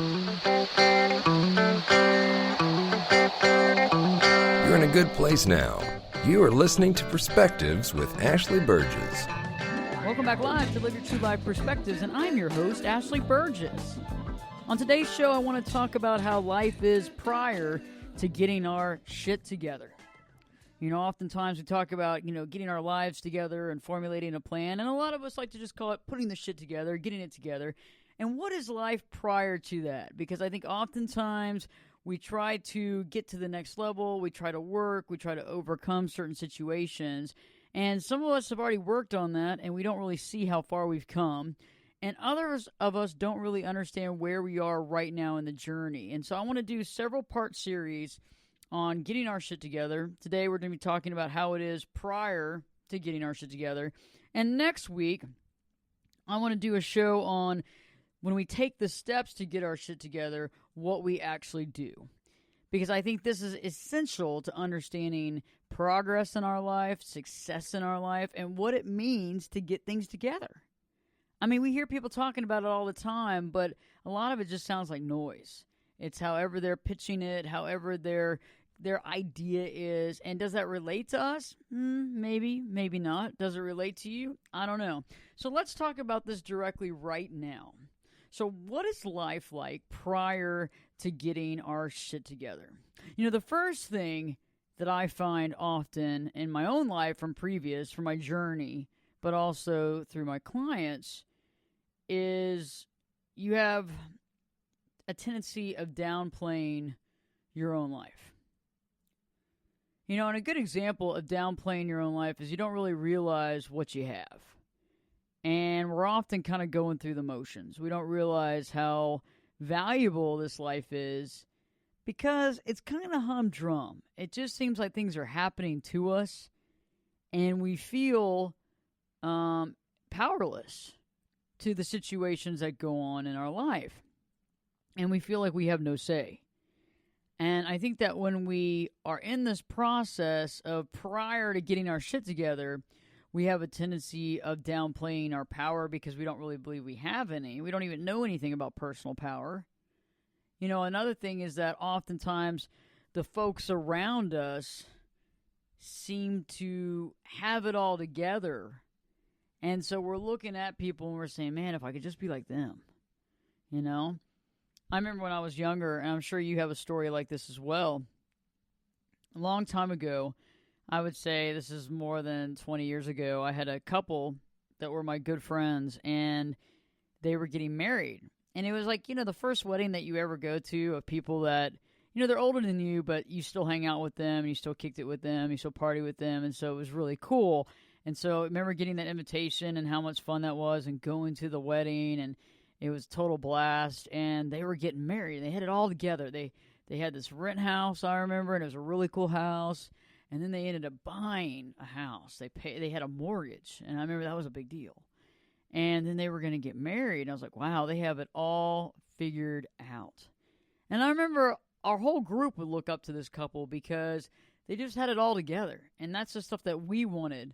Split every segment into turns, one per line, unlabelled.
You're in a good place now. You are listening to Perspectives with Ashley Burgess.
Welcome back live to Live Your True Life Perspectives, and I'm your host, Ashley Burgess. On today's show, I want to talk about how life is prior to getting our shit together. You know, oftentimes we talk about, getting our lives together and formulating a plan, and a lot of us like to just call it putting the shit together, getting it together. And what is life prior to that? Because I think oftentimes we try to get to the next level, we try to work, we try to overcome certain situations, and some of us have already worked on that, and we don't really see how far we've come. And others of us don't really understand where we are right now in the journey. And so I want to do several part series on getting our shit together. Today we're going to be talking about how it is prior to getting our shit together. And next week, I want to do a show on when we take the steps to get our shit together, what we actually do. Because I think this is essential to understanding progress in our life, success in our life, and what it means to get things together. I mean, we hear people talking about it all the time, but a lot of it just sounds like noise. It's however they're pitching it, however their idea is. And does that relate to us? Maybe, maybe not. Does it relate to you? I don't know. So let's talk about this directly right now. So what is life like prior to getting our shit together? The first thing that I find often in my own life from my journey, but also through my clients, is you have a tendency of downplaying your own life. And a good example of downplaying your own life is you don't really realize what you have. And we're often kind of going through the motions. We don't realize how valuable this life is because it's kind of humdrum. It just seems like things are happening to us and we feel powerless to the situations that go on in our life. And we feel like we have no say. And I think that when we are in this process of prior to getting our shit together, we have a tendency of downplaying our power because we don't really believe we have any. We don't even know anything about personal power. Another thing is that oftentimes the folks around us seem to have it all together. And so we're looking at people and we're saying, man, if I could just be like them, I remember when I was younger, and I'm sure you have a story like this as well. A long time ago, I would say this is more than 20 years ago, I had a couple that were my good friends, and they were getting married. And it was like, the first wedding that you ever go to of people that, they're older than you, but you still hang out with them, and you still kicked it with them, you still party with them, and so it was really cool. And so I remember getting that invitation and how much fun that was and going to the wedding, and it was a total blast, and they were getting married. They had it all together. They had this rent house, I remember, and it was a really cool house. And then they ended up buying a house. They had a mortgage, and I remember that was a big deal. And then they were going to get married, and I was like, wow, they have it all figured out. And I remember our whole group would look up to this couple because they just had it all together. And that's the stuff that we wanted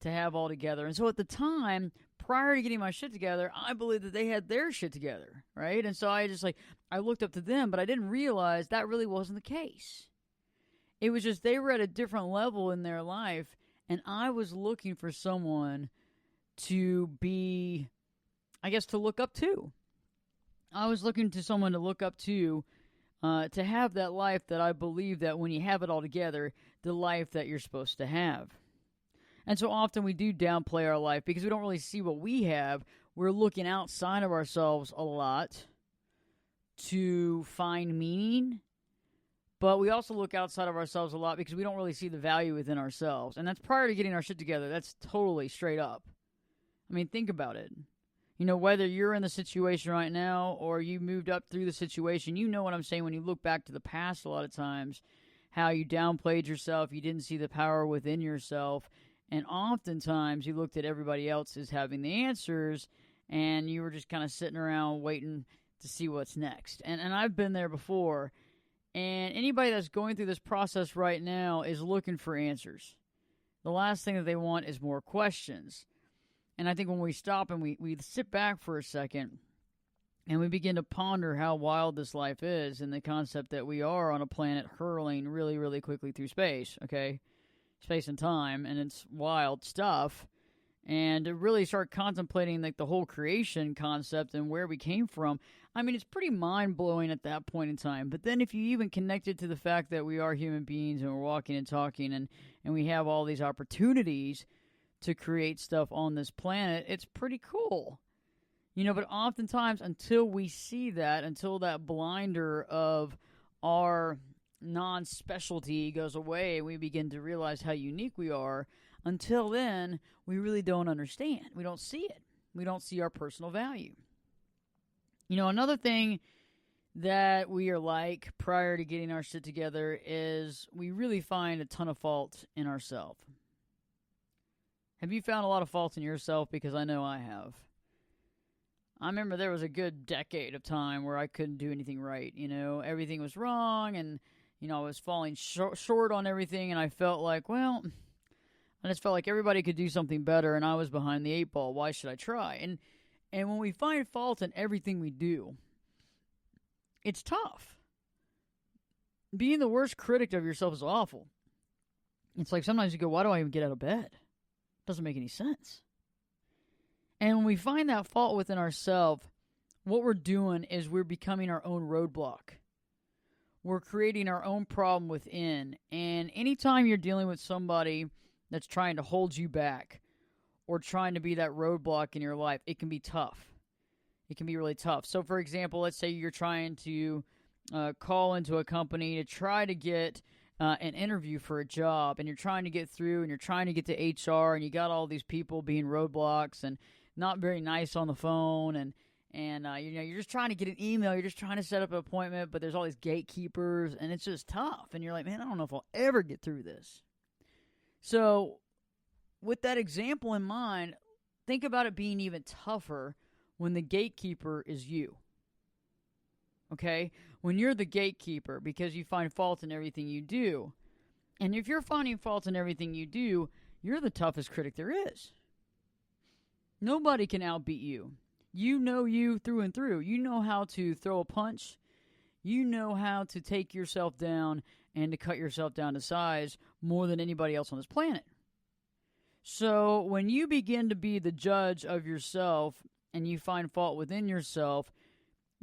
to have all together. And so at the time, prior to getting my shit together, I believed that they had their shit together, right? And so I looked up to them, but I didn't realize that really wasn't the case. It was just they were at a different level in their life, and I was looking for someone to be, to look up to. I was looking to someone to look up to have that life that I believe that when you have it all together, the life that you're supposed to have. And so often we do downplay our life because we don't really see what we have. We're looking outside of ourselves a lot to find meaning. But we also look outside of ourselves a lot because we don't really see the value within ourselves. And that's prior to getting our shit together. That's totally straight up. I mean, think about it. Whether you're in the situation right now or you moved up through the situation, you know what I'm saying when you look back to the past a lot of times, how you downplayed yourself, you didn't see the power within yourself, and oftentimes you looked at everybody else as having the answers, and you were just kind of sitting around waiting to see what's next. And I've been there before. And anybody that's going through this process right now is looking for answers. The last thing that they want is more questions. And I think when we stop and we sit back for a second And we begin to ponder how wild this life is and the concept that we are on a planet hurling really, really quickly through space, okay? Space and time, and it's wild stuff. And to really start contemplating like the whole creation concept and where we came from, I mean, it's pretty mind-blowing at that point in time. But then if you even connect it to the fact that we are human beings and we're walking and talking and we have all these opportunities to create stuff on this planet, it's pretty cool. But oftentimes until we see that, until that blinder of our non-specialty goes away, we begin to realize how unique we are. Until then, we really don't understand. We don't see it. We don't see our personal value. Another thing that we are like prior to getting our shit together is we really find a ton of fault in ourselves. Have you found a lot of faults in yourself? Because I know I have. I remember there was a good decade of time where I couldn't do anything right. Everything was wrong, and, I was falling short on everything, and I felt like, I just felt like everybody could do something better, and I was behind the 8 ball. Why should I try? And when we find fault in everything we do, it's tough. Being the worst critic of yourself is awful. It's like sometimes you go, why do I even get out of bed? Doesn't make any sense. And when we find that fault within ourselves, what we're doing is we're becoming our own roadblock. We're creating our own problem within. And anytime you're dealing with somebody that's trying to hold you back or trying to be that roadblock in your life, it can be tough. It can be really tough. So, for example, let's say you're trying to call into a company to try to get an interview for a job, and you're trying to get through, and you're trying to get to HR, and you got all these people being roadblocks and not very nice on the phone, and you're just trying to get an email, you're just trying to set up an appointment, but there's all these gatekeepers, and it's just tough, and you're like, man, I don't know if I'll ever get through this. So, with that example in mind, think about it being even tougher when the gatekeeper is you. Okay? When you're the gatekeeper because you find fault in everything you do. And if you're finding fault in everything you do, you're the toughest critic there is. Nobody can outbeat you. You know you through and through. You know how to throw a punch. You know how to take yourself down and to cut yourself down to size more than anybody else on this planet. So when you begin to be the judge of yourself and you find fault within yourself,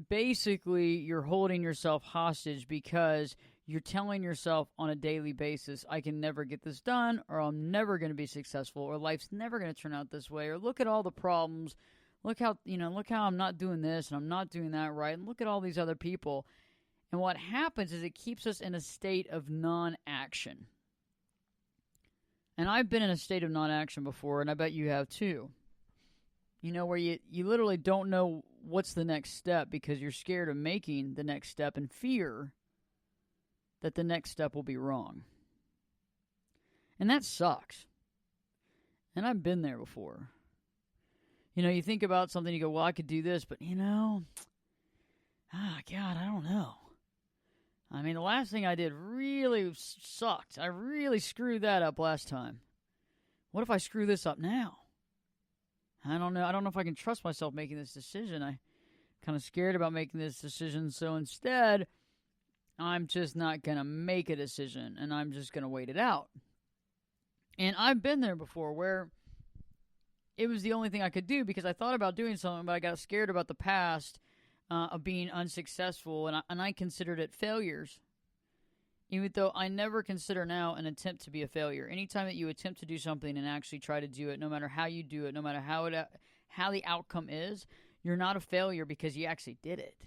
basically you're holding yourself hostage because you're telling yourself on a daily basis, I can never get this done, or I'm never going to be successful, or life's never going to turn out this way, or look at all the problems. Look how I'm not doing this and I'm not doing that right, and look at all these other people. And what happens is it keeps us in a state of non-action. And I've been in a state of non-action before, and I bet you have too. Where you literally don't know what's the next step because you're scared of making the next step and fear that the next step will be wrong. And that sucks. And I've been there before. You think about something, you go, well, I could do this, but God, I don't know. I mean, the last thing I did really sucked. I really screwed that up last time. What if I screw this up now? I don't know. I don't know if I can trust myself making this decision. I'm kind of scared about making this decision. So instead, I'm just not going to make a decision, and I'm just going to wait it out. And I've been there before where it was the only thing I could do because I thought about doing something, but I got scared about the past of being unsuccessful, and I considered it failures. Even though I never consider now an attempt to be a failure. Anytime that you attempt to do something and actually try to do it, no matter how you do it, no matter how the outcome is, you're not a failure because you actually did it.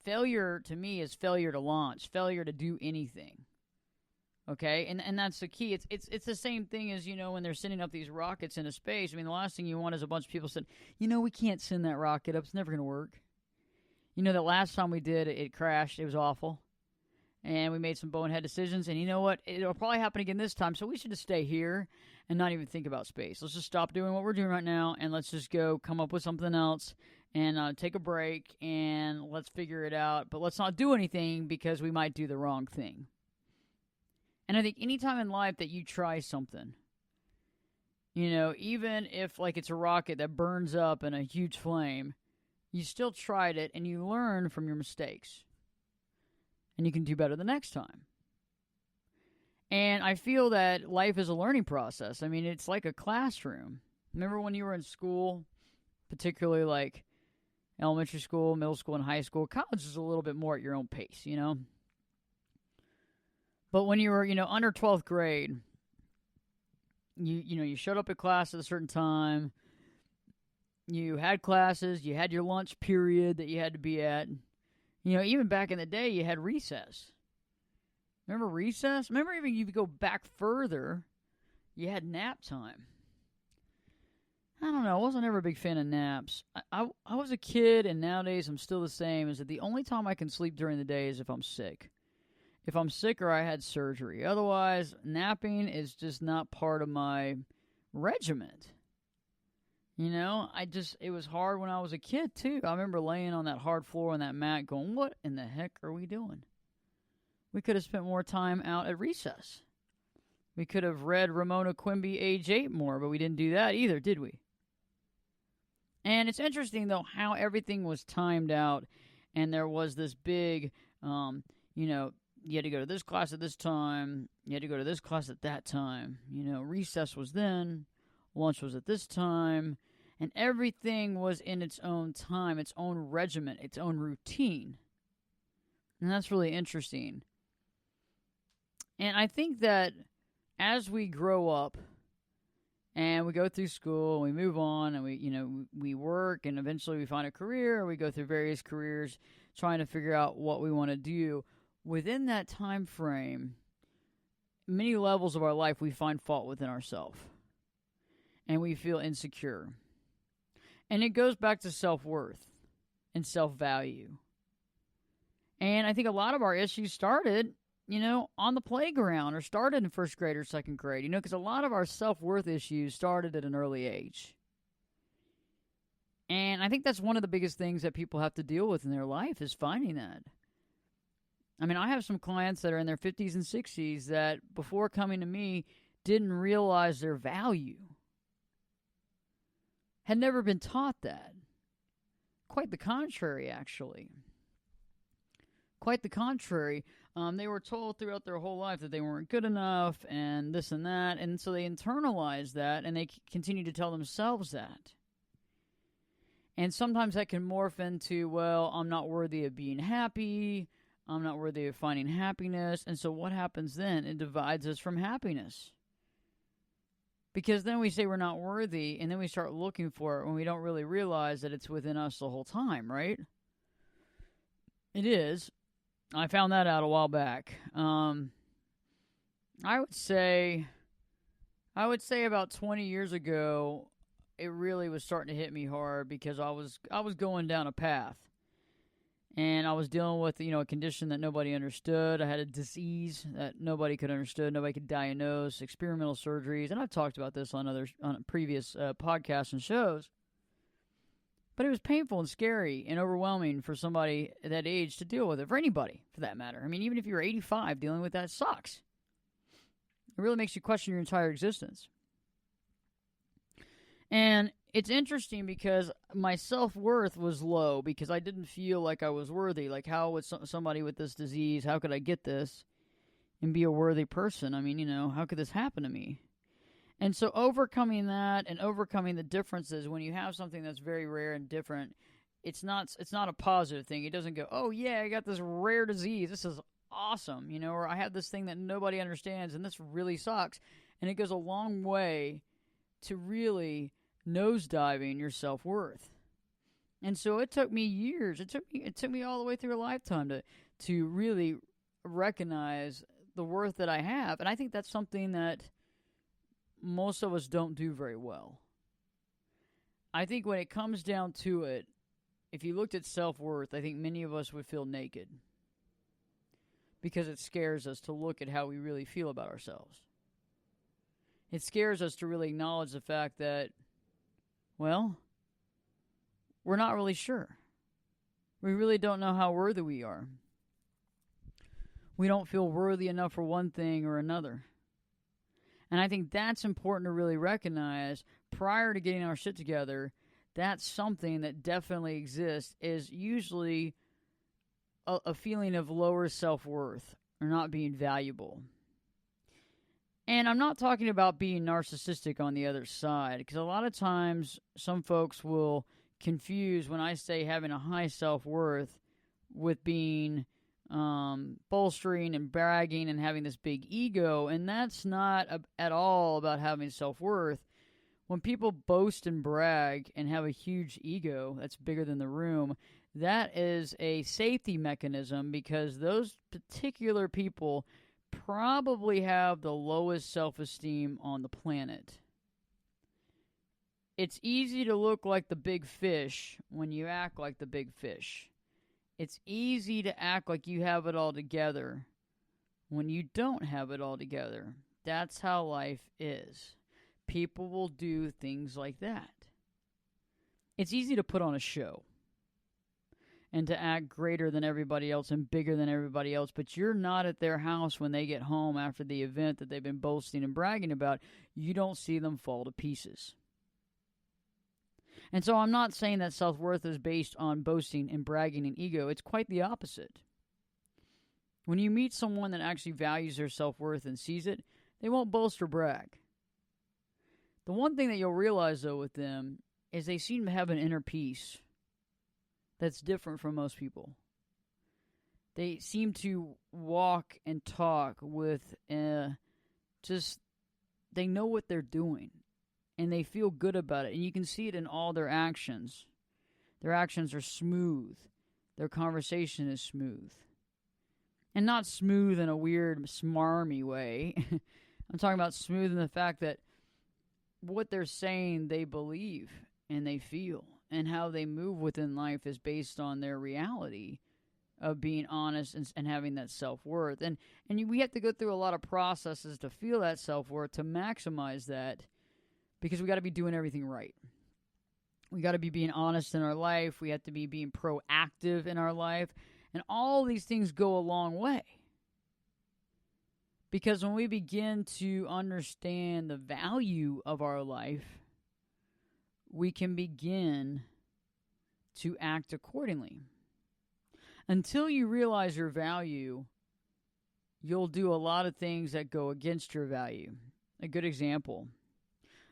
Failure to me is failure to launch, failure to do anything. Okay, and that's the key. It's the same thing as when they're sending up these rockets into space. I mean, the last thing you want is a bunch of people saying, we can't send that rocket up. It's never going to work. The last time we did, it crashed. It was awful. And we made some bonehead decisions. And you know what? It'll probably happen again this time. So we should just stay here and not even think about space. Let's just stop doing what we're doing right now. And let's just go come up with something else and take a break. And let's figure it out. But let's not do anything because we might do the wrong thing. And I think anytime in life that you try something, even if like it's a rocket that burns up in a huge flame, you still tried it and you learn from your mistakes. And you can do better the next time. And I feel that life is a learning process. I mean, it's like a classroom. Remember when you were in school, particularly like elementary school, middle school, and high school? College is a little bit more at your own pace, you know? But when you were, under 12th grade, you showed up at class at a certain time. You had classes. You had your lunch period that you had to be at. Even back in the day, you had recess. Remember recess? Remember even if you go back further, you had nap time. I don't know. I wasn't ever a big fan of naps. I was a kid, and nowadays I'm still the same, is that the only time I can sleep during the day is if I'm sick. If I'm sick or I had surgery. Otherwise, napping is just not part of my regiment. It was hard when I was a kid, too. I remember laying on that hard floor on that mat going, what in the heck are we doing? We could have spent more time out at recess. We could have read Ramona Quimby, Age 8 more, but we didn't do that either, did we? And it's interesting, though, how everything was timed out, and there was this big, you had to go to this class at this time, you had to go to this class at that time. Recess was then, lunch was at this time, and everything was in its own time, its own regiment, its own routine. And that's really interesting. And I think that as we grow up and we go through school and we move on and we work and eventually we find a career, or we go through various careers trying to figure out what we want to do, within that time frame, many levels of our life we find fault within ourselves. And we feel insecure. And it goes back to self-worth and self-value. And I think a lot of our issues started, on the playground, or started in first grade or second grade, because a lot of our self-worth issues started at an early age. And I think that's one of the biggest things that people have to deal with in their life, is finding that. I mean, I have some clients that are in their 50s and 60s that before coming to me didn't realize their value. Had never been taught that. Quite the contrary, actually. Quite the contrary. They were told throughout their whole life that they weren't good enough and this and that, and so they internalized that, and they continue to tell themselves that. And sometimes that can morph into, well, I'm not worthy of being happy, I'm not worthy of finding happiness, and so what happens then? It divides us from happiness. Because then we say we're not worthy, and then we start looking for it when we don't really realize that it's within us the whole time, right? It is. I found that out a while back. I would say about 20 years ago, it really was starting to hit me hard because I was going down a path. And I was dealing with, a condition that nobody understood. I had a disease that nobody could understand, nobody could diagnose, experimental surgeries. And I've talked about this on previous podcasts and shows. But it was painful and scary and overwhelming for somebody at that age to deal with it, for anybody, for that matter. I mean, even if you're 85, dealing with that sucks. It really makes you question your entire existence. And it's interesting because my self-worth was low because I didn't feel like I was worthy. Like, how would somebody with this disease, how could I get this and be a worthy person? I mean, how could this happen to me? And so overcoming that and overcoming the differences, when you have something that's very rare and different, it's not a positive thing. It doesn't go, oh, yeah, I got this rare disease. This is awesome, or I have this thing that nobody understands, and this really sucks. And it goes a long way to really nosediving your self-worth. And so it took me years. It took me all the way through a lifetime to really recognize the worth that I have. And I think that's something that most of us don't do very well. I think when it comes down to it, if you looked at self-worth, I think many of us would feel naked because it scares us to look at how we really feel about ourselves. It scares us to really acknowledge the fact that, well, we're not really sure. We really don't know how worthy we are. We don't feel worthy enough for one thing or another. And I think that's important to really recognize prior to getting our shit together, that's something that definitely exists, is usually a feeling of lower self-worth or not being valuable. And I'm not talking about being narcissistic on the other side, because a lot of times some folks will confuse when I say having a high self-worth with being bolstering and bragging and having this big ego, and that's not at all about having self-worth. When people boast and brag and have a huge ego that's bigger than the room, that is a safety mechanism, because those particular people probably have the lowest self-esteem on the planet. It's easy to look like the big fish when you act like the big fish. It's easy to act like you have it all together when you don't have it all together. That's how life is. People will do things like that. It's easy to put on a show and to act greater than everybody else and bigger than everybody else, but you're not at their house when they get home after the event that they've been boasting and bragging about. You don't see them fall to pieces. And so I'm not saying that self-worth is based on boasting and bragging and ego. It's quite the opposite. When you meet someone that actually values their self-worth and sees it, they won't boast or brag. The one thing that you'll realize, though, with them is they seem to have an inner peace that's different from most people. They seem to walk and talk with they know what they're doing, and they feel good about it, and you can see it in all their actions. Their actions are smooth. Their conversation is smooth. And not smooth in a weird, smarmy way. I'm talking about smooth in the fact that what they're saying they believe and they feel, and how they move within life is based on their reality of being honest and having that self-worth. And we have to go through a lot of processes to feel that self-worth, to maximize that, because we got to be doing everything right. We got to be being honest in our life. We have to be being proactive in our life. And all these things go a long way. Because when we begin to understand the value of our life, we can begin to act accordingly. Until you realize your value, you'll do a lot of things that go against your value. A good example.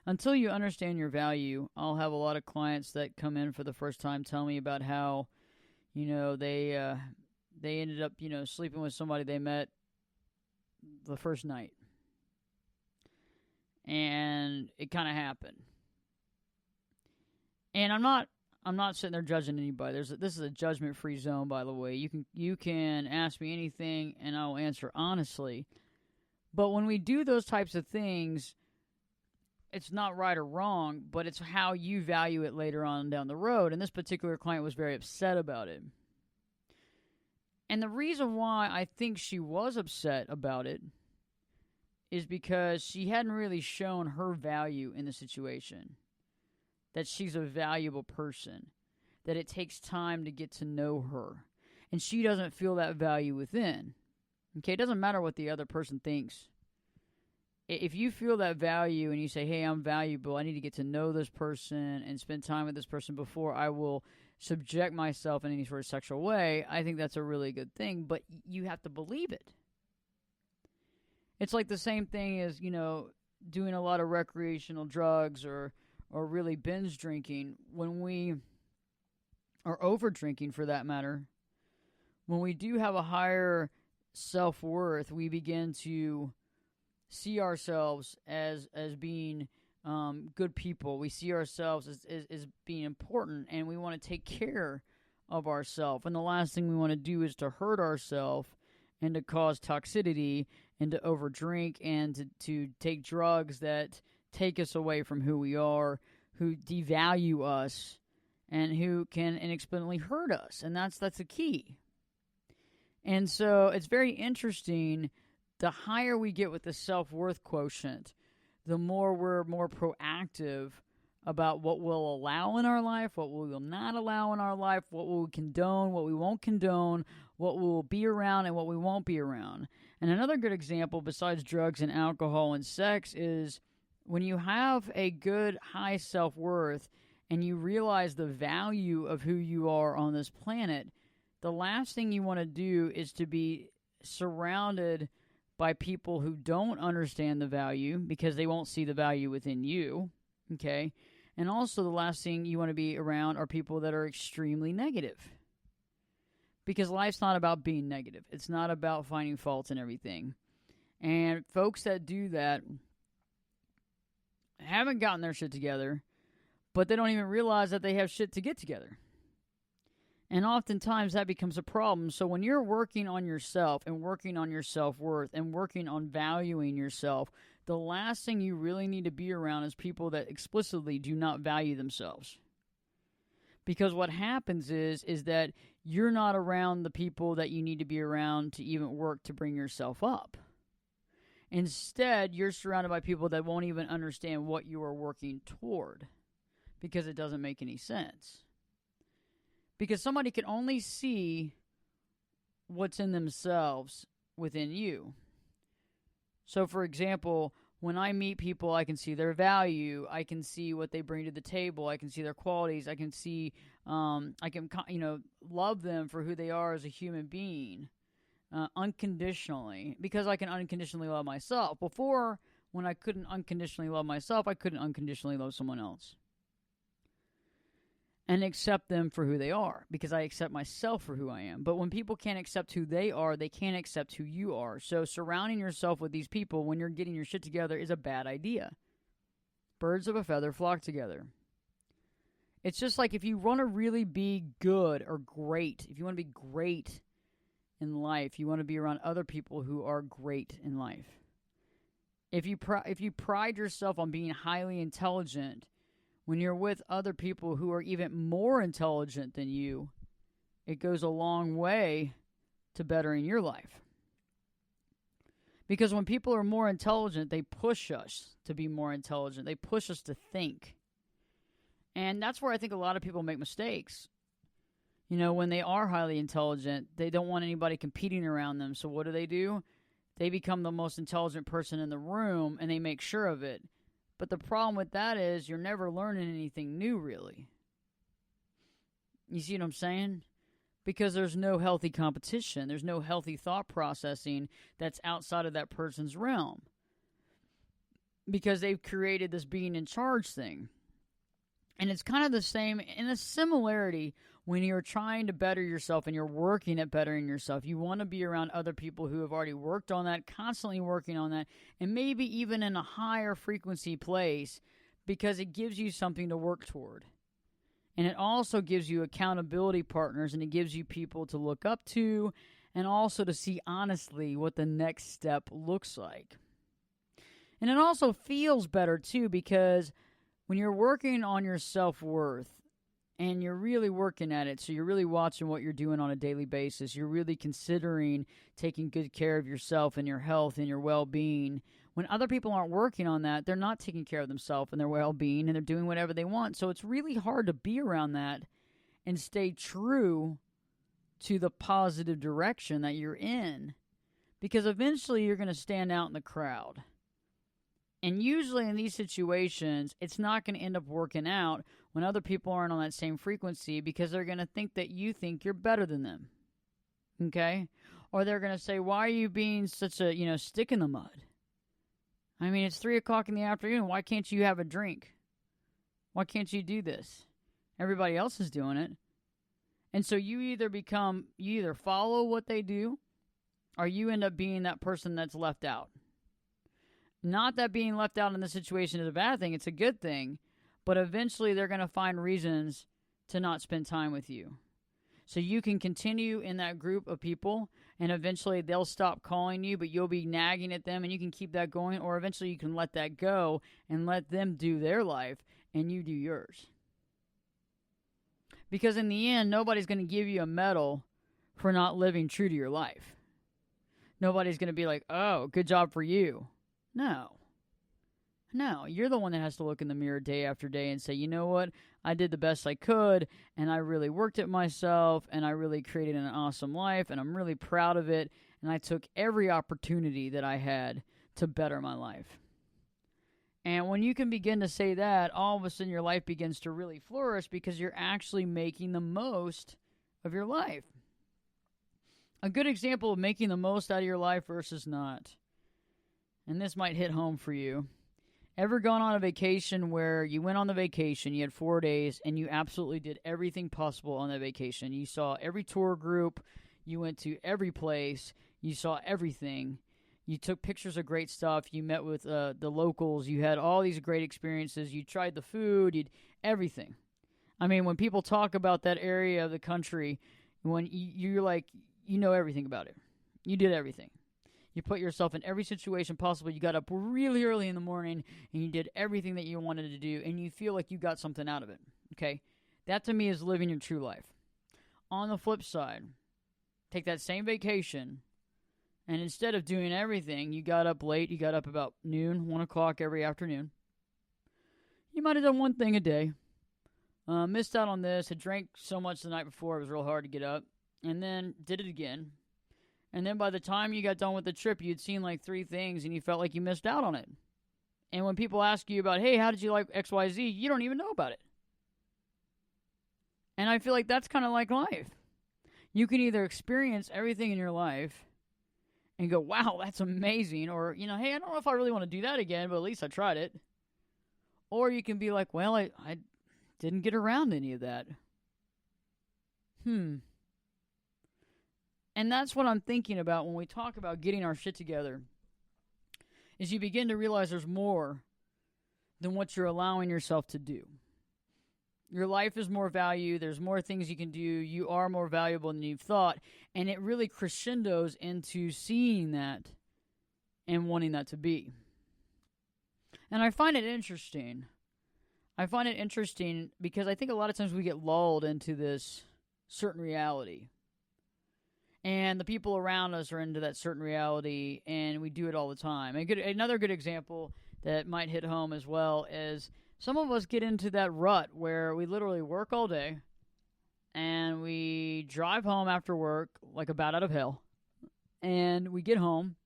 Until you understand your value, I'll have a lot of clients that come in for the first time tell me about how, they ended up, sleeping with somebody they met the first night. And it kind of happened. And I'm not sitting there judging anybody. This is a judgment-free zone, by the way. You can ask me anything, and I'll answer honestly. But when we do those types of things, it's not right or wrong, but it's how you value it later on down the road. And this particular client was very upset about it. And the reason why I think she was upset about it is because she hadn't really shown her value in the situation. That she's a valuable person, that it takes time to get to know her, and she doesn't feel that value within. Okay, it doesn't matter what the other person thinks. If you feel that value and you say, hey, I'm valuable, I need to get to know this person and spend time with this person before I will subject myself in any sort of sexual way, I think that's a really good thing, but you have to believe it. It's like the same thing as, doing a lot of recreational drugs or really binge drinking, or over drinking for that matter. When we do have a higher self-worth, we begin to see ourselves as being good people. We see ourselves as being important, and we want to take care of ourselves. And the last thing we want to do is to hurt ourselves and to cause toxicity and to overdrink and to take drugs that take us away from who we are, who devalue us, and who can inexplicably hurt us. And that's the key. And so it's very interesting. The higher we get with the self-worth quotient, the more we're more proactive about what we'll allow in our life, what we will not allow in our life, what we'll condone, what we won't condone, what we'll be around and what we won't be around. And another good example besides drugs and alcohol and sex is when you have a good high self-worth and you realize the value of who you are on this planet, the last thing you want to do is to be surrounded by people who don't understand the value because they won't see the value within you, okay? And also the last thing you want to be around are people that are extremely negative. Because life's not about being negative. It's not about finding faults in everything. And folks that do that haven't gotten their shit together, but they don't even realize that they have shit to get together. And oftentimes that becomes a problem. So when you're working on yourself and working on your self-worth and working on valuing yourself, the last thing you really need to be around is people that explicitly do not value themselves. Because what happens is that you're not around the people that you need to be around to even work to bring yourself up. Instead, you're surrounded by people that won't even understand what you are working toward because it doesn't make any sense. Because somebody can only see what's in themselves within you. So, for example, when I meet people, I can see their value. I can see what they bring to the table. I can see their qualities. I can see, I can, love them for who they are as a human being, unconditionally, because I can unconditionally love myself. Before, when I couldn't unconditionally love myself, I couldn't unconditionally love someone else. And accept them for who they are, because I accept myself for who I am. But when people can't accept who they are, they can't accept who you are. So surrounding yourself with these people when you're getting your shit together is a bad idea. Birds of a feather flock together. It's just like if you want to really be good or great, if you want to be great in life, you want to be around other people who are great in life. If you pride yourself on being highly intelligent, when you're with other people who are even more intelligent than you, it goes a long way to bettering your life. Because when people are more intelligent, they push us to be more intelligent. They push us to think. And that's where I think a lot of people make mistakes. When they are highly intelligent, they don't want anybody competing around them. So what do? They become the most intelligent person in the room, and they make sure of it. But the problem with that is you're never learning anything new, really. You see what I'm saying? Because there's no healthy competition. There's no healthy thought processing that's outside of that person's realm. Because they've created this being in charge thing. And it's kind of the same, in a similarity, when you're trying to better yourself and you're working at bettering yourself. You want to be around other people who have already worked on that, constantly working on that, and maybe even in a higher frequency place, because it gives you something to work toward. And it also gives you accountability partners, and it gives you people to look up to, and also to see honestly what the next step looks like. And it also feels better, too, because when you're working on your self-worth and you're really working at it, so you're really watching what you're doing on a daily basis, you're really considering taking good care of yourself and your health and your well-being. When other people aren't working on that, they're not taking care of themselves and their well-being, and they're doing whatever they want. So it's really hard to be around that and stay true to the positive direction that you're in, because eventually you're going to stand out in the crowd. And usually in these situations, it's not going to end up working out when other people aren't on that same frequency, because they're going to think that you think you're better than them. Okay? Or they're going to say, why are you being such a, stick in the mud? I mean, it's 3 o'clock in the afternoon. Why can't you have a drink? Why can't you do this? Everybody else is doing it. And so you either follow what they do, or you end up being that person that's left out. Not that being left out in this situation is a bad thing. It's a good thing. But eventually they're going to find reasons to not spend time with you. So you can continue in that group of people, and eventually they'll stop calling you, but you'll be nagging at them, and you can keep that going. Or eventually you can let that go and let them do their life, and you do yours. Because in the end, nobody's going to give you a medal for not living true to your life. Nobody's going to be like, oh, good job for you. No, you're the one that has to look in the mirror day after day and say, you know what, I did the best I could, and I really worked at myself, and I really created an awesome life, and I'm really proud of it, and I took every opportunity that I had to better my life. And when you can begin to say that, all of a sudden your life begins to really flourish because you're actually making the most of your life. A good example of making the most out of your life versus not. And this might hit home for you. Ever gone on a vacation where you went on the vacation, you had 4 days, and you absolutely did everything possible on that vacation? You saw every tour group, you went to every place, you saw everything. You took pictures of great stuff. You met with the locals. You had all these great experiences. You tried the food. You everything. I mean, when people talk about that area of the country, when you're like, you know everything about it. You did everything. You put yourself in every situation possible. You got up really early in the morning, and you did everything that you wanted to do, and you feel like you got something out of it. Okay? That, to me, is living your true life. On the flip side, take that same vacation, and instead of doing everything, you got up late. You got up about noon, 1 o'clock every afternoon. You might have done one thing a day. Missed out on this. Had drank so much the night before it was real hard to get up. And then did it again. And then by the time you got done with the trip, you'd seen like 3 things and you felt like you missed out on it. And when people ask you about, hey, how did you like XYZ? You don't even know about it. And I feel like that's kind of like life. You can either experience everything in your life and go, wow, that's amazing. Or, hey, I don't know if I really want to do that again, but at least I tried it. Or you can be like, well, I didn't get around any of that. And that's what I'm thinking about when we talk about getting our shit together, is you begin to realize there's more than what you're allowing yourself to do. Your life is more value. There's more things you can do. You are more valuable than you've thought. And it really crescendos into seeing that and wanting that to be. And I find it interesting. Because I think a lot of times we get lulled into this certain reality. And the people around us are into that certain reality, and we do it all the time. Another good example that might hit home as well is some of us get into that rut where we literally work all day, and we drive home after work like a bat out of hell, and we get home,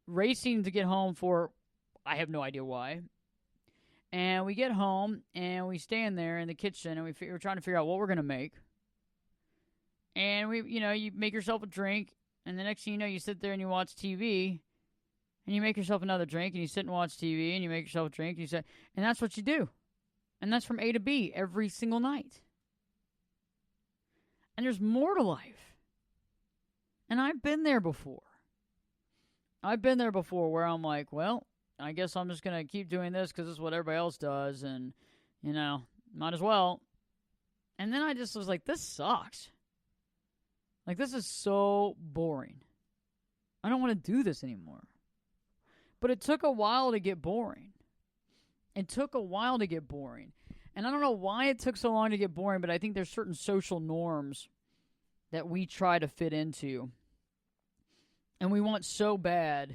racing to get home for, I have no idea why, and we get home, and we stand there in the kitchen, and we're trying to figure out what we're going to make. And you make yourself a drink, and the next thing you know, you sit there and you watch TV, and you make yourself another drink, and you sit and watch TV, and you make yourself a drink, and that's what you do. And that's from A to B every single night. And there's more to life. And I've been there before. Where I'm like, well, I guess I'm just going to keep doing this because this is what everybody else does, and, might as well. And then I just was like, this sucks. Like, this is so boring. I don't want to do this anymore. But it took a while to get boring. And I don't know why it took so long to get boring, but I think there's certain social norms that we try to fit into. And we want so bad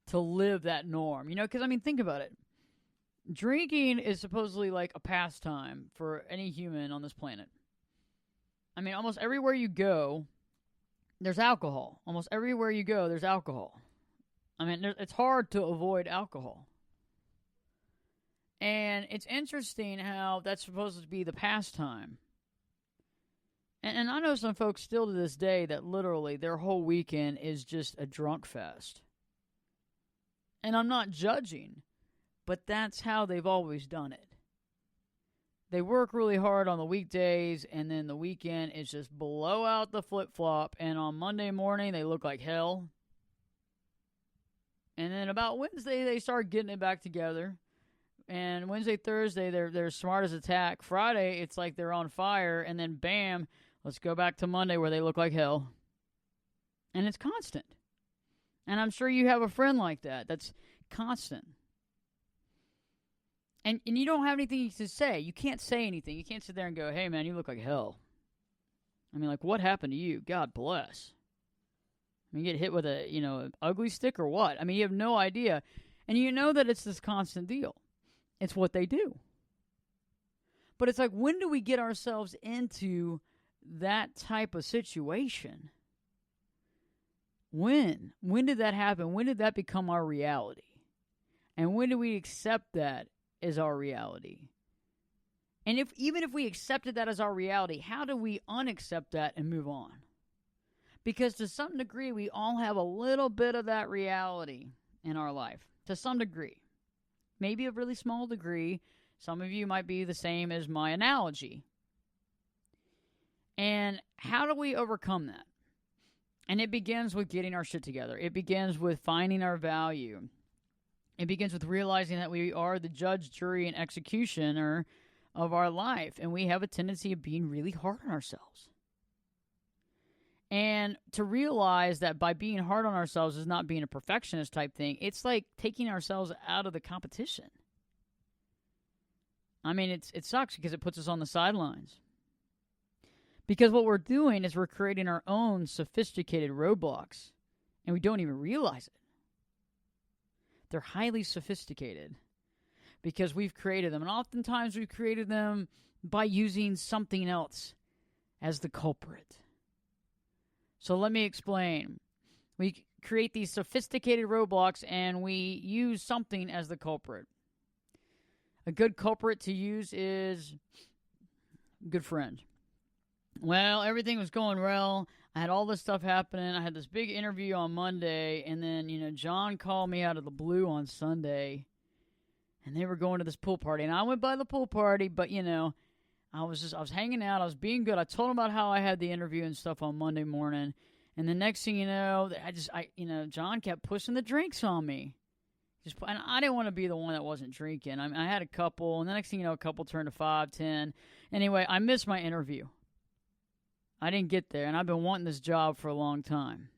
to live that norm. Because, think about it. Drinking is supposedly like a pastime for any human on this planet. Almost everywhere you go, there's alcohol. It's hard to avoid alcohol. And it's interesting how that's supposed to be the pastime. And I know some folks still to this day that literally their whole weekend is just a drunk fest. And I'm not judging, but that's how they've always done it. They work really hard on the weekdays, and then the weekend is just blow out the flip-flop, and on Monday morning, they look like hell. And then about Wednesday, they start getting it back together. And Wednesday, Thursday, they're smart as a tack. Friday, it's like they're on fire, and then bam, let's go back to Monday where they look like hell. And it's constant. And I'm sure you have a friend like that that's constant. And you don't have anything to say. You can't say anything. You can't sit there and go, hey, man, you look like hell. What happened to you? God bless. You get hit with an ugly stick or what? You have no idea. And you know that it's this constant deal. It's what they do. But it's like, when do we get ourselves into that type of situation? When? When did that happen? When did that become our reality? And when do we accept that as our reality? And even if we accepted that as our reality, how do we unaccept that and move on? Because to some degree, we all have a little bit of that reality in our life, to some degree. Maybe a really small degree. Some of you might be the same as my analogy. And how do we overcome that? And it begins with getting our shit together. It begins with finding our value. It begins with realizing that we are the judge, jury, and executioner of our life. And we have a tendency of being really hard on ourselves. And to realize that by being hard on ourselves is not being a perfectionist type thing. It's like taking ourselves out of the competition. I mean, it sucks because it puts us on the sidelines. Because what we're doing is we're creating our own sophisticated roadblocks, and we don't even realize it. They're highly sophisticated because we've created them. And oftentimes we've created them by using something else as the culprit. So let me explain. We create these sophisticated roadblocks and we use something as the culprit. A good culprit to use is a good friend. Well, everything was going well. I had all this stuff happening. I had this big interview on Monday, and then, John called me out of the blue on Sunday, and they were going to this pool party, and I went by the pool party, but, I was hanging out. I was being good. I told him about how I had the interview and stuff on Monday morning, and the next thing you know, John kept pushing the drinks on me. And I didn't want to be the one that wasn't drinking. I had a couple, and the next thing you know, a couple turned to 5, 10. Anyway, I missed my interview. I didn't get there, and I've been wanting this job for a long time.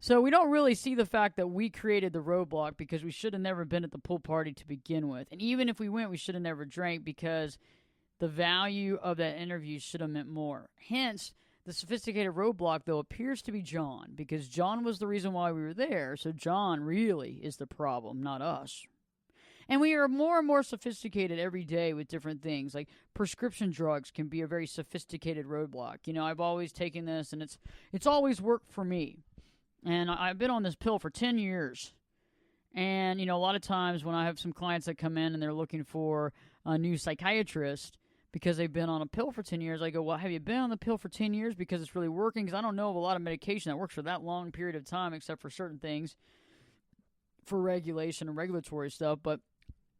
So we don't really see the fact that we created the roadblock because we should have never been at the pool party to begin with. And even if we went, we should have never drank because the value of that interview should have meant more. Hence, the sophisticated roadblock, though, appears to be John because John was the reason why we were there. So John really is the problem, not us. And we are more and more sophisticated every day with different things. Like prescription drugs can be a very sophisticated roadblock. I've always taken this, and it's always worked for me. And I've been on this pill for 10 years. And, a lot of times when I have some clients that come in and they're looking for a new psychiatrist because they've been on a pill for 10 years, I go, well, have you been on the pill for 10 years because it's really working? Because I don't know of a lot of medication that works for that long period of time except for certain things for regulation and regulatory stuff. But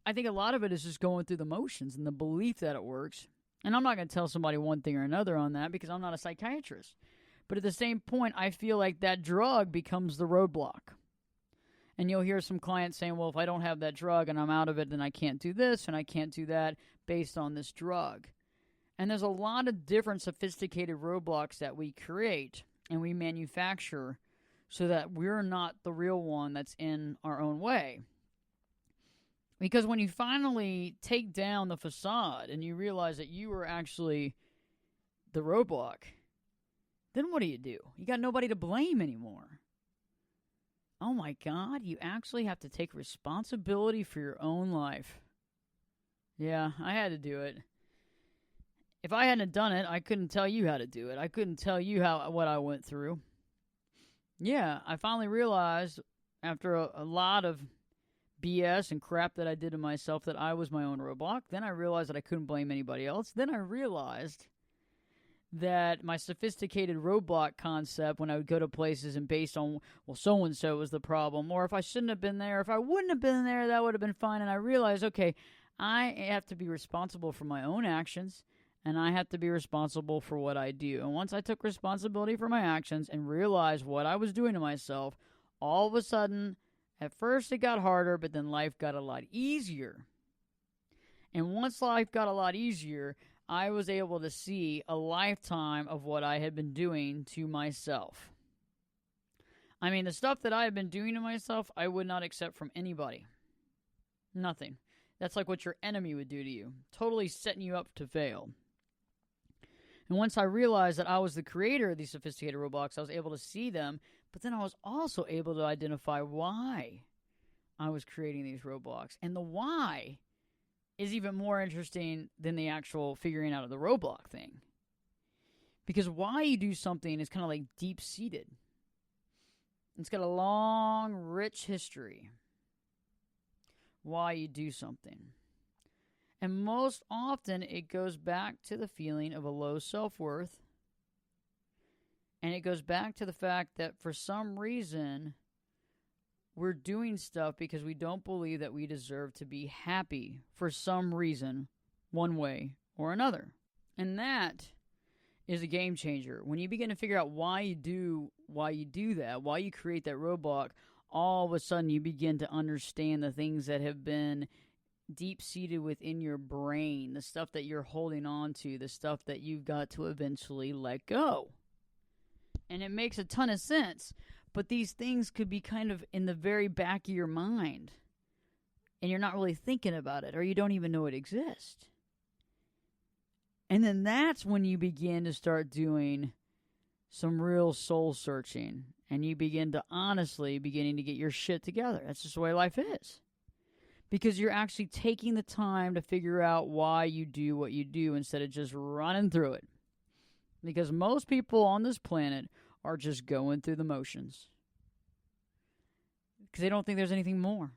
I think a lot of it is just going through the motions and the belief that it works. And I'm not going to tell somebody one thing or another on that because I'm not a psychiatrist. But at the same point, I feel like that drug becomes the roadblock. And you'll hear some clients saying, well, if I don't have that drug and I'm out of it, then I can't do this and I can't do that based on this drug. And there's a lot of different sophisticated roadblocks that we create and we manufacture so that we're not the real one that's in our own way. Because when you finally take down the facade and you realize that you were actually the roadblock, then what do? You got nobody to blame anymore. Oh my God, you actually have to take responsibility for your own life. Yeah, I had to do it. If I hadn't done it, I couldn't tell you how to do it. I couldn't tell you what I went through. Yeah, I finally realized after a lot of BS and crap that I did to myself that I was my own roadblock. Then I realized that I couldn't blame anybody else. Then I realized that my sophisticated roadblock concept when I would go to places and based on, well, so-and-so was the problem, or if I shouldn't have been there, if I wouldn't have been there, that would have been fine. And I realized, okay, I have to be responsible for my own actions, and I have to be responsible for what I do. And once I took responsibility for my actions and realized what I was doing to myself, all of a sudden, at first it got harder, but then life got a lot easier. And once life got a lot easier, I was able to see a lifetime of what I had been doing to myself. I mean, the stuff that I had been doing to myself, I would not accept from anybody. Nothing. That's like what your enemy would do to you. Totally setting you up to fail. And once I realized that I was the creator of these sophisticated roadblocks, I was able to see them, but then I was also able to identify why I was creating these roadblocks. And the why is even more interesting than the actual figuring out of the roadblock thing. Because why you do something is kind of like deep-seated. It's got a long, rich history. why you do something. And most often it goes back to the feeling of a low self-worth. And it goes back to the fact that for some reason we're doing stuff because we don't believe that we deserve to be happy for some reason, one way or another. And that is a game changer. When you begin to figure out why you do that, why you create that roadblock, all of a sudden you begin to understand the things that have been deep-seated within your brain, the stuff that you're holding on to, the stuff that you've got to eventually let go. And it makes a ton of sense, but these things could be kind of in the very back of your mind, and you're not really thinking about it, or you don't even know it exists. And then that's when you begin to start doing some real soul searching, and you begin to honestly beginning to get your shit together. That's just the way life is. Because you're actually taking the time to figure out why you do what you do instead of just running through it. Because most people on this planet are just going through the motions. Because they don't think there's anything more.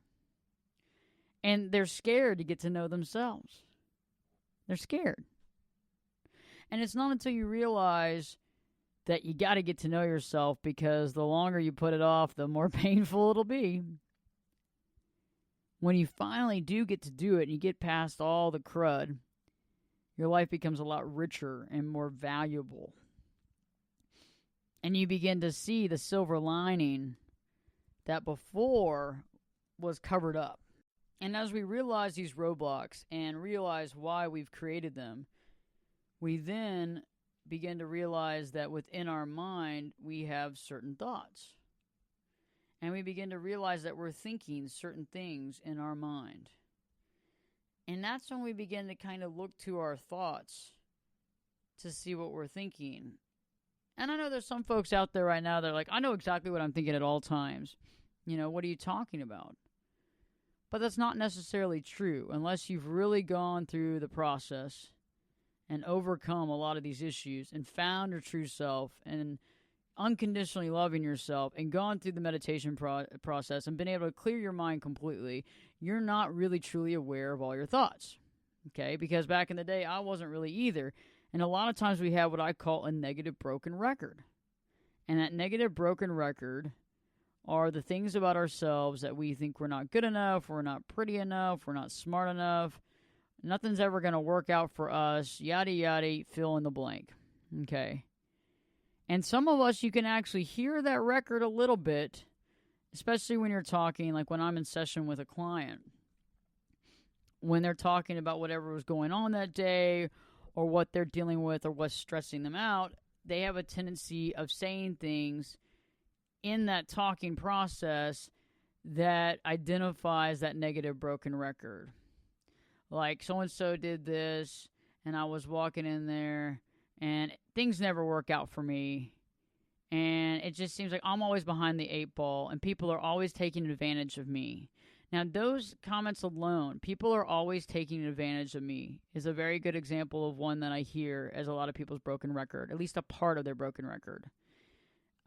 And they're scared to get to know themselves. They're scared. And it's not until you realize that you got to get to know yourself, because the longer you put it off, the more painful it'll be. When you finally do get to do it and you get past all the crud, your life becomes a lot richer and more valuable. And you begin to see the silver lining that before was covered up. And as we realize these roadblocks and realize why we've created them, we then begin to realize that within our mind we have certain thoughts. And we begin to realize that we're thinking certain things in our mind. And that's when we begin to kind of look to our thoughts to see what we're thinking. And I know there's some folks out there right now that are like, I know exactly what I'm thinking at all times. You know, what are you talking about? But that's not necessarily true unless you've really gone through the process and overcome a lot of these issues and found your true self and unconditionally loving yourself and gone through the meditation process and been able to clear your mind completely. You're not really truly aware of all your thoughts. Okay? Because back in the day, I wasn't really either. And a lot of times we have what I call a negative broken record. And that negative broken record are the things about ourselves that we think we're not good enough, we're not pretty enough, we're not smart enough, nothing's ever going to work out for us, yada yada, fill in the blank. Okay? And some of us, you can actually hear that record a little bit, especially when you're talking, like when I'm in session with a client. When they're talking about whatever was going on that day or what they're dealing with or what's stressing them out, they have a tendency of saying things in that talking process that identifies that negative broken record. Like, so-and-so did this, and I was walking in there, and things never work out for me. And it just seems like I'm always behind the 8 ball, and people are always taking advantage of me. Now, those comments alone, people are always taking advantage of me, is a very good example of one that I hear as a lot of people's broken record, at least a part of their broken record.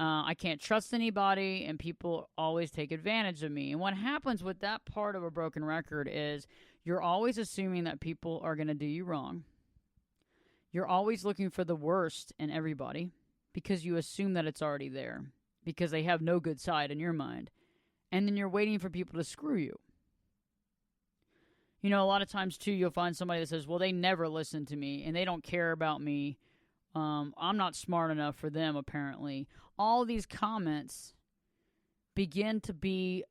I can't trust anybody, and people always take advantage of me. And what happens with that part of a broken record is you're always assuming that people are going to do you wrong. You're always looking for the worst in everybody because you assume that it's already there because they have no good side in your mind. And then you're waiting for people to screw you. You know, a lot of times, too, you'll find somebody that says, well, they never listen to me and they don't care about me. I'm not smart enough for them, apparently. All these comments begin to be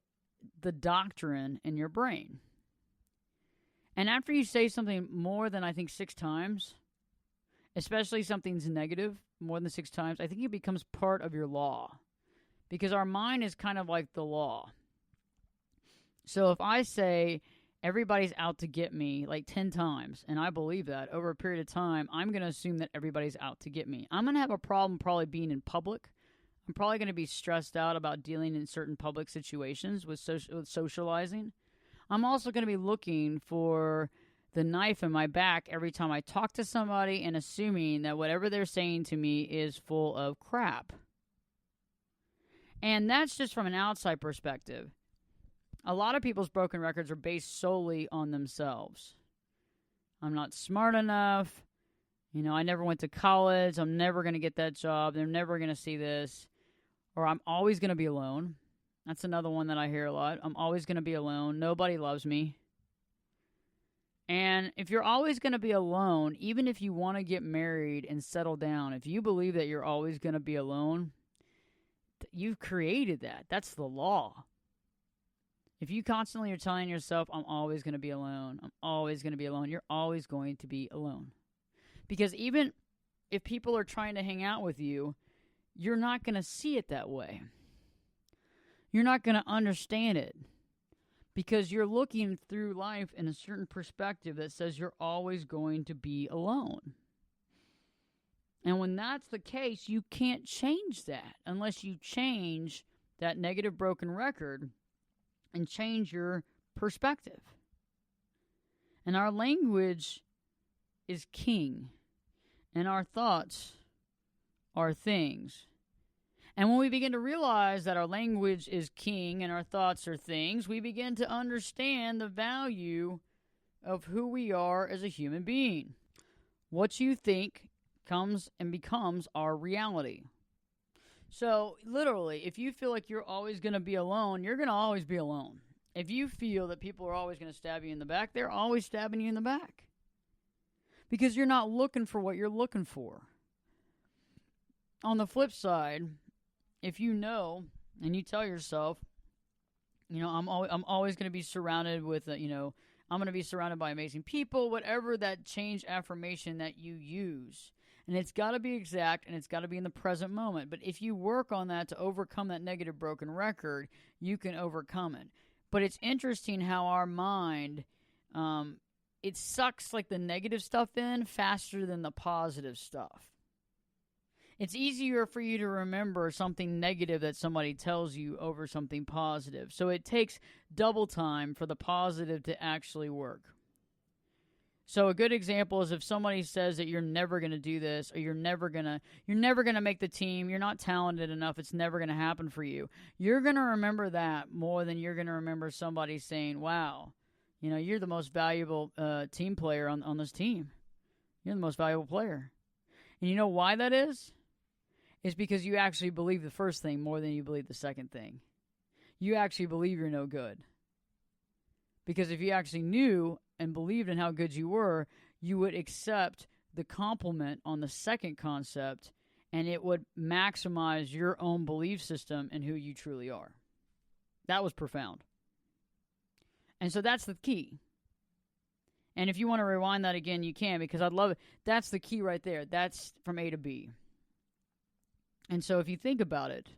the doctrine in your brain. And after you say something more than, I think, 6 times, especially something's negative more than 6 times, I think it becomes part of your law. Because our mind is kind of like the law. So if I say everybody's out to get me like 10 times, and I believe that, over a period of time, I'm going to assume that everybody's out to get me. I'm going to have a problem probably being in public. I'm probably going to be stressed out about dealing in certain public situations with socializing. I'm also going to be looking for the knife in my back every time I talk to somebody and assuming that whatever they're saying to me is full of crap. And that's just from an outside perspective. A lot of people's broken records are based solely on themselves. I'm not smart enough. I never went to college. I'm never going to get that job. They're never going to see this. Or I'm always going to be alone. That's another one that I hear a lot. I'm always going to be alone. Nobody loves me. And if you're always going to be alone, even if you want to get married and settle down, if you believe that you're always going to be alone, you've created that. That's the law. If you constantly are telling yourself, I'm always going to be alone, I'm always going to be alone, you're always going to be alone. Because even if people are trying to hang out with you, you're not going to see it that way. You're not going to understand it. Because you're looking through life in a certain perspective that says you're always going to be alone. And when that's the case, you can't change that unless you change that negative broken record and change your perspective. And our language is king, and our thoughts are things. And when we begin to realize that our language is king and our thoughts are things, we begin to understand the value of who we are as a human being. What you think comes and becomes our reality. So, literally, if you feel like you're always going to be alone, you're going to always be alone. If you feel that people are always going to stab you in the back, they're always stabbing you in the back. Because you're not looking for what you're looking for. On the flip side, if you know and you tell yourself, I'm always going to be surrounded with, I'm going to be surrounded by amazing people, whatever that change affirmation that you use. And it's got to be exact, and it's got to be in the present moment. But if you work on that to overcome that negative broken record, you can overcome it. But it's interesting how our mind, it sucks like the negative stuff in faster than the positive stuff. It's easier for you to remember something negative that somebody tells you over something positive. So it takes double time for the positive to actually work. So a good example is if somebody says that you're never going to do this, or you're never going to make the team, you're not talented enough, it's never going to happen for you. You're going to remember that more than you're going to remember somebody saying, wow, you're the most valuable team player on this team. You're the most valuable player. And you know why that is? It's because you actually believe the first thing more than you believe the second thing. You actually believe you're no good. Because if you actually knew and believed in how good you were, you would accept the compliment on the second concept, and it would maximize your own belief system and who you truly are. That was profound. And so that's the key. And if you want to rewind that again, you can, because I'd love it. That's the key right there. That's from A to B. And so if you think about it,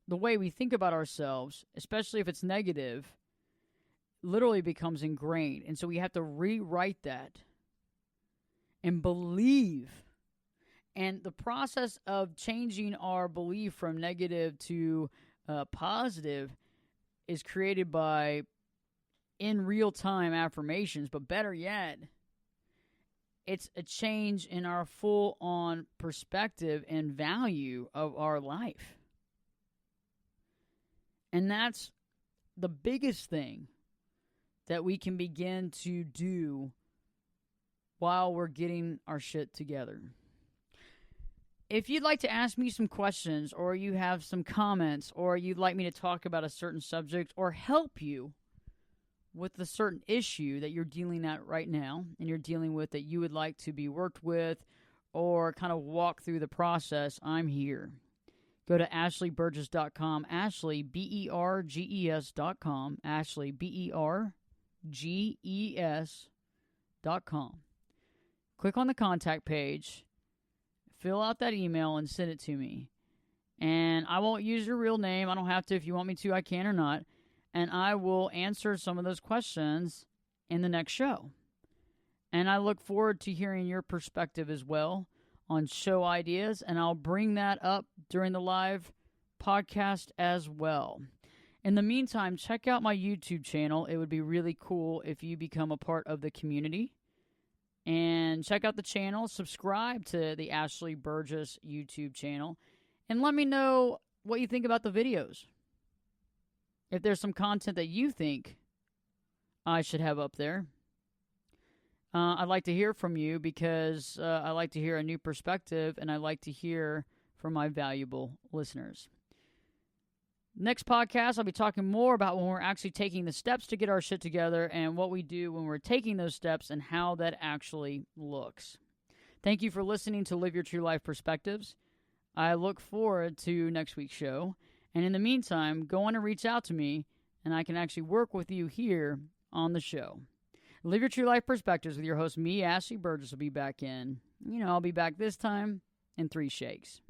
the way we think about ourselves, especially if it's negative, literally becomes ingrained. And so we have to rewrite that and believe. And the process of changing our belief from negative to positive is created by in real time affirmations, but better yet, it's a change in our full on perspective and value of our life. And that's the biggest thing that we can begin to do while we're getting our shit together. If you'd like to ask me some questions, or you have some comments, or you'd like me to talk about a certain subject or help you with a certain issue that you're dealing at right now and you're dealing with that you would like to be worked with or kind of walk through the process, I'm here. Go to ashleyburgess.com, Ashley, BERGES.com, Ashley, BERGES.com. Click on the contact page, fill out that email, and send it to me. And I won't use your real name. I don't have to. If you want me to, I can or not. And I will answer some of those questions in the next show. And I look forward to hearing your perspective as well on show ideas, and I'll bring that up during the live podcast as well. In the meantime, check out my YouTube channel. It would be really cool if you become a part of the community. And check out the channel, subscribe to the Ashley Burgess YouTube channel, and let me know what you think about the videos. if there's some content that you think I should have up there, I'd like to hear from you because I like to hear a new perspective and I like to hear from my valuable listeners. Next podcast, I'll be talking more about when we're actually taking the steps to get our shit together and what we do when we're taking those steps and how that actually looks. Thank you for listening to Live Your True Life Perspectives. I look forward to next week's show. And in the meantime, go on and reach out to me and I can actually work with you here on the show. Live Your True Life Perspectives with your host, me, Ashley Burgess, will be back in. I'll be back this time in 3 shakes.